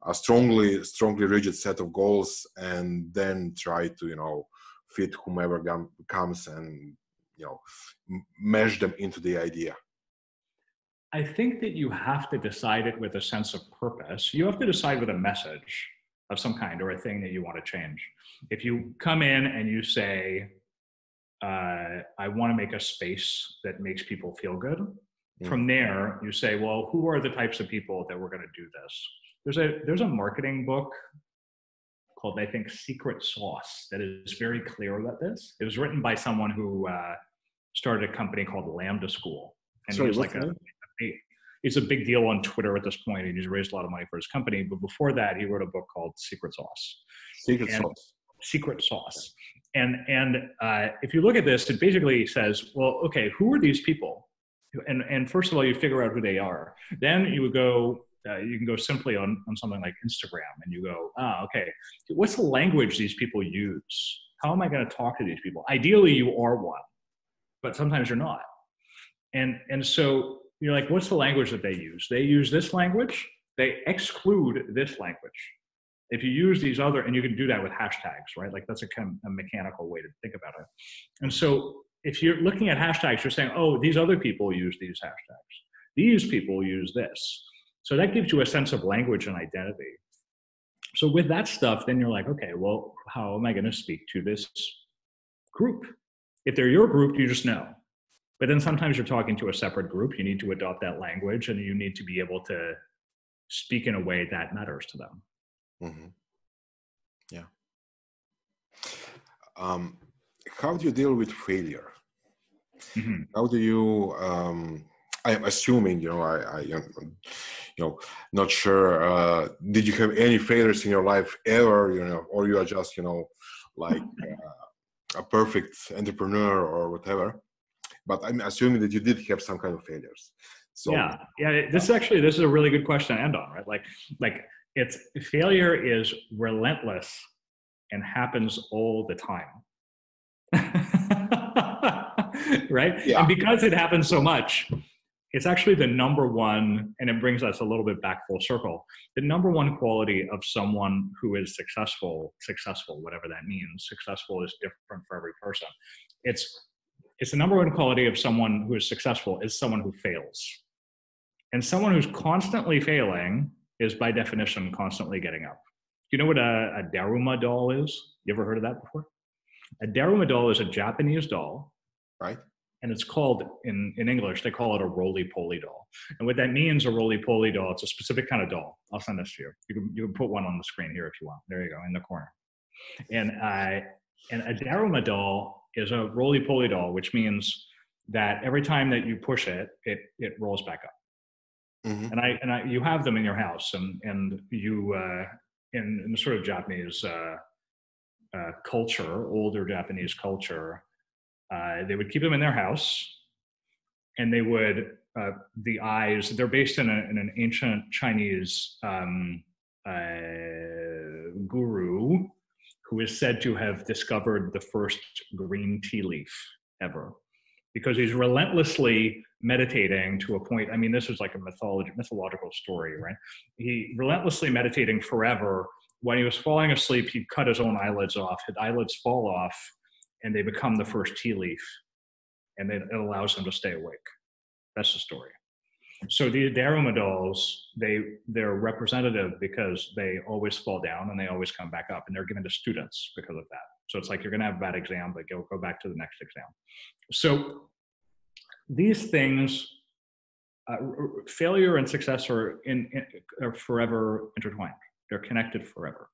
a strongly rigid set of goals and then try to fit whomever comes and mesh them into the idea? I think that you have to decide it with a sense of purpose. You have to decide with a message of some kind or a thing that you want to change. If you come in and you say, I want to make a space that makes people feel good. From there, you say, well, who are the types of people that we're going to do this? There's a marketing book called, I think, Secret Sauce that is very clear about this. It was written by someone who started a company called Lambda School. And Sorry, he's it's a big deal on Twitter at this point, and he's raised a lot of money for his company. But before that, he wrote a book called Secret Sauce. Secret Sauce. And if you look at this, it basically says, well, okay, who are these people? And first of all, you figure out who they are. Then you would go, you can go simply on something like Instagram, and you go, okay, what's the language these people use? How am I going to talk to these people? Ideally, you are one, but sometimes you're not. And so you're like, what's the language that they use? They use this language. They exclude this language. If you use these other, and you can do that with hashtags, right? Like that's a kind of a mechanical way to think about it. And so if you're looking at hashtags, you're saying, oh, these other people use these hashtags. These people use this. So that gives you a sense of language and identity. So with that stuff, then you're like, okay, well, how am I going to speak to this group? If they're your group, you just know. But then sometimes you're talking to a separate group. You need to adopt that language, and you need to be able to speak in a way that matters to them. Mm-hmm. Yeah. How do you deal with failure? Mm-hmm. How do you? I'm assuming, not sure. Did you have any failures in your life ever? Or you are just, like a perfect entrepreneur or whatever. But I'm assuming that you did have some kind of failures. So This is a really good question to end on, right? Like failure is relentless and happens all the time. Right? Yeah. And because it happens so much, it's actually the number one, and it brings us a little bit back full circle, the number one quality of someone who is successful, whatever that means. Successful is different for every person. It's the number one quality of someone who is successful is someone who fails. And someone who's constantly failing is by definition constantly getting up. Do you know what a Daruma doll is? You ever heard of that before? A Daruma doll is a Japanese doll. Right. And it's called, in English, they call it a roly-poly doll. And what that means, a roly-poly doll, it's a specific kind of doll. I'll send this to you. You can put one on the screen here if you want. There you go, in the corner. And a Daruma doll is a roly-poly doll, which means that every time that you push it, it rolls back up. Mm-hmm. And you have them in your house, and you in the sort of Japanese culture, older Japanese culture, they would keep them in their house, and they would the eyes. They're based in an ancient Chinese guru who is said to have discovered the first green tea leaf ever, because he's relentlessly meditating to a point. I mean, this is like a mythological story, right? He relentlessly meditating forever. When he was falling asleep, he'd cut his own eyelids off. His eyelids fall off, and they become the first tea leaf, and it allows him to stay awake. That's the story. So the Daruma dolls, they're representative because they always fall down and they always come back up, and they're given to students because of that. So it's like you're going to have a bad exam, but go back to the next exam. So these things, failure and success are forever intertwined. They're connected forever.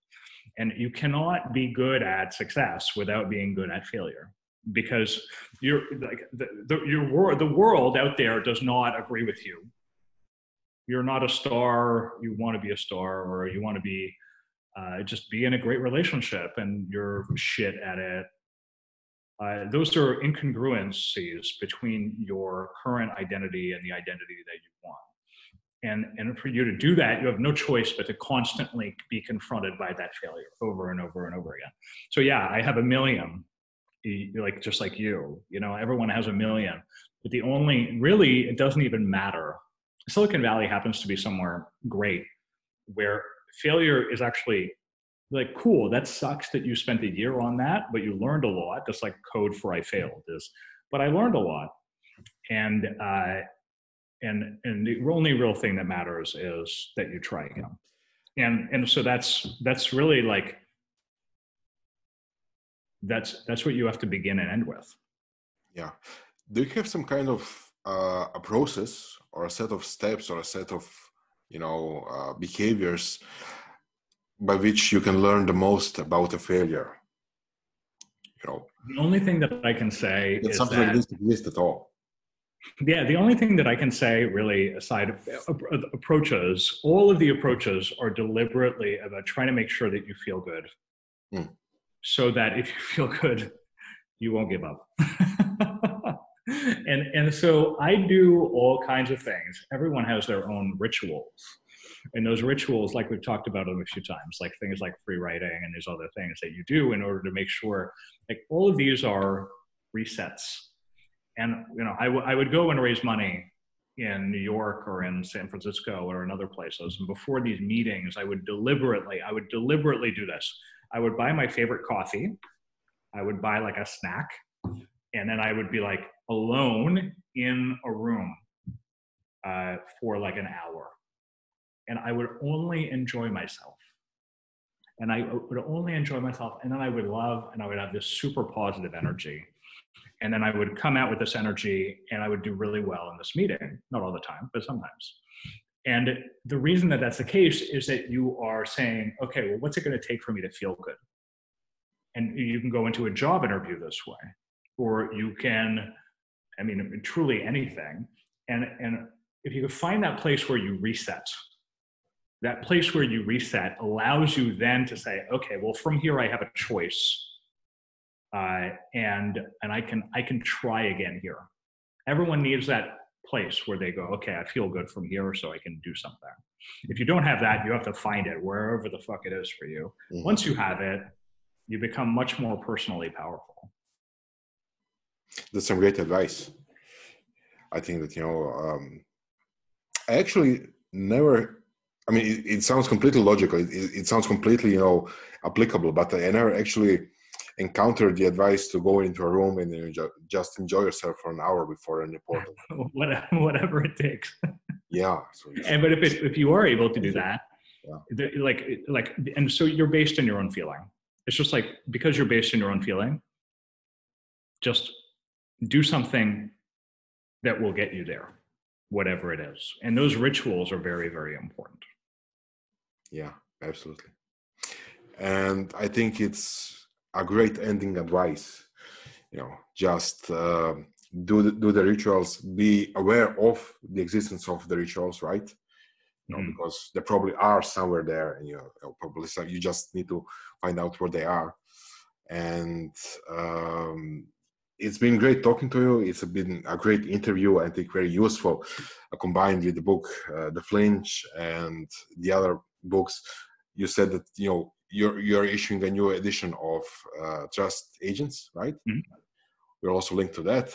And you cannot be good at success without being good at failure, because you're like the world out there does not agree with you. You're not a star. You want to be a star, or you want to be just be in a great relationship, and you're shit at it. Those are incongruencies between your current identity and the identity that you want. And for you to do that, you have no choice but to constantly be confronted by that failure over and over and over again. So yeah, I have a million, like just like you know, everyone has a million, but really, it doesn't even matter. Silicon Valley happens to be somewhere great where failure is actually like, cool, that sucks that you spent a year on that, but you learned a lot, just like code for I failed is, but I learned a lot. And the only real thing that matters is that you try again. And so that's really like, that's what you have to begin and end with. Yeah. Do you have some kind of a process or a set of steps or a set of, behaviors by which you can learn the most about a failure? The only thing that I can say is something like this exists at all. Yeah, the only thing that I can say, really, aside of approaches, all of the approaches are deliberately about trying to make sure that you feel good. So that if you feel good, you won't give up. And so I do all kinds of things. Everyone has their own rituals. And those rituals, like we've talked about them a few times, like things like free writing and these other things that you do in order to make sure, like all of these are resets. And, I would go and raise money in New York or in San Francisco or in other places. And before these meetings, I would deliberately do this. I would buy my favorite coffee. I would buy like a snack. And then I would be like alone in a room for like an hour. And I would only enjoy myself. And I would only enjoy myself. And then I would love, and I would have this super positive energy. And then I would come out with this energy and I would do really well in this meeting. Not all the time, but sometimes. And the reason that that's the case is that you are saying, okay, well, what's it going to take for me to feel good? And you can go into a job interview this way, or you can, truly anything. And if you can find that place where you reset, that place where you reset allows you then to say, okay, well, from here I have a choice. And I can try again here. Everyone needs that place where they go, okay, I feel good from here, so I can do something. If you don't have that, you have to find it wherever the fuck it is for you. Mm-hmm. Once you have it, you become much more personally powerful. That's some great advice. I think that, I actually never, I mean, it sounds completely logical. It sounds completely, applicable, but I never actually encountered the advice to go into a room and just enjoy yourself for an hour before an report. Whatever it takes. Yeah. But if you are able to do that, yeah. And so you're based in your own feeling. It's just like, because you're based in your own feeling, just do something that will get you there, whatever it is. And those rituals are very, very important. Yeah, absolutely. And I think it's a great ending advice. Just do the rituals, be aware of the existence of the rituals, right? Because they probably are somewhere there, and probably you just need to find out where they are. And it's been great talking to you. It's been a great interview. I think very useful, combined with the book, the Flinch, and the other books. You said that you're issuing a new edition of Trust Agents, right? Mm-hmm. We'll also link to that.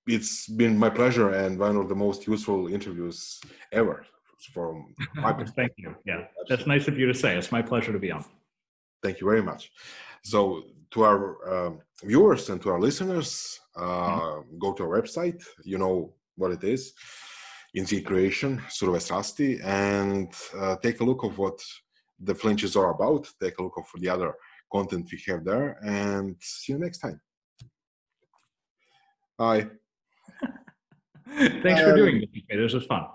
It's been my pleasure and one of the most useful interviews ever from my perspective. Thank you. Yeah, that's nice of you to say. It's my pleasure to be on. Thank you very much. So to our viewers and to our listeners, go to our website. You know what it is. In creation, Surove Strasti, and take a look of what the Flinches are about. Take a look of the other content we have there, and see you next time. Bye. Thanks for doing this. This was fun.